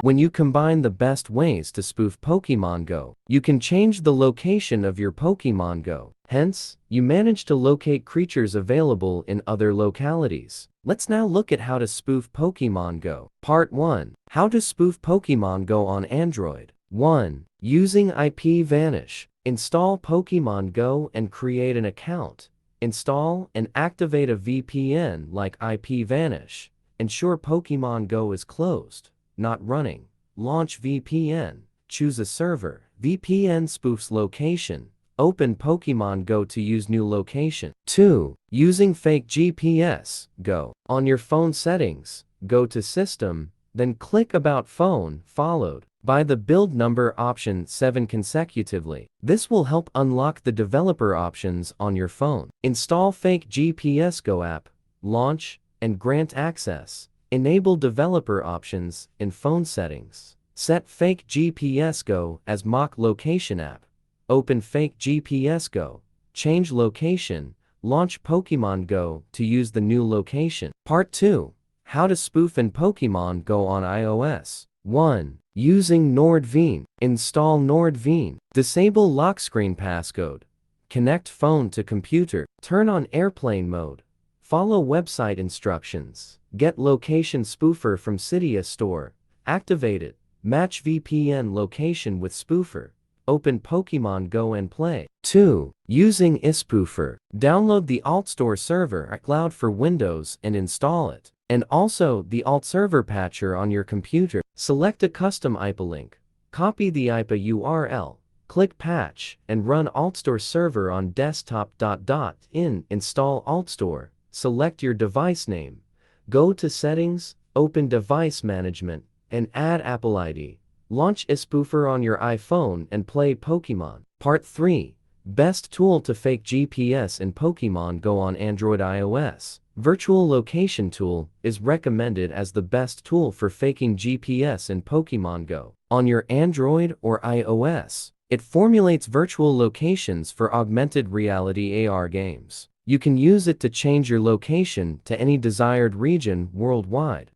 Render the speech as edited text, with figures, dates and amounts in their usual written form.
When you combine the best ways to spoof Pokemon Go, you can change the location of your Pokemon Go. Hence, you manage to locate creatures available in other localities. Let's now look at how to spoof Pokemon Go. Part 1. How to spoof Pokemon Go on Android. 1. Using IP Vanish. Install Pokemon Go and create an account. Install and activate a VPN like IP Vanish. Ensure Pokemon Go is closed, not running. Launch VPN. Choose a server. VPN spoofs location. Open Pokemon Go to use new location. 2. Using fake GPS. Go. On your phone settings, go to System, then click About Phone, followed by the build number option 7 consecutively. This will help unlock the developer options on your phone. Install fake GPS Go app, launch, and grant access. Enable developer options in phone settings. Set fake GPS Go as mock location app. Open fake GPS Go, change location, launch Pokemon Go to use the new location. Part 2. How to spoof in Pokemon Go on iOS. 1. Using NordVPN. Install NordVPN. Disable lock screen passcode. Connect phone to computer. Turn on airplane mode. Follow website instructions. Get location spoofer from Cydia store. Activate it. Match VPN location with spoofer. Open Pokemon Go and play. 2. Using iSpoofer. Download the AltStore server at Cloud for Windows and install it. And also the Alt Server Patcher on your computer. Select a custom IPA link. Copy the IPA URL. Click Patch and run AltStore server on desktop. Install AltStore. Select your device name. Go to Settings, open Device Management, and add Apple ID. Launch iSpoofer on your iPhone and play Pokemon. Part 3. Best tool to fake GPS in Pokemon Go on Android iOS. Virtual Location Tool is recommended as the best tool for faking GPS in Pokemon Go. On your Android or iOS, it formulates virtual locations for augmented reality AR games. You can use it to change your location to any desired region worldwide.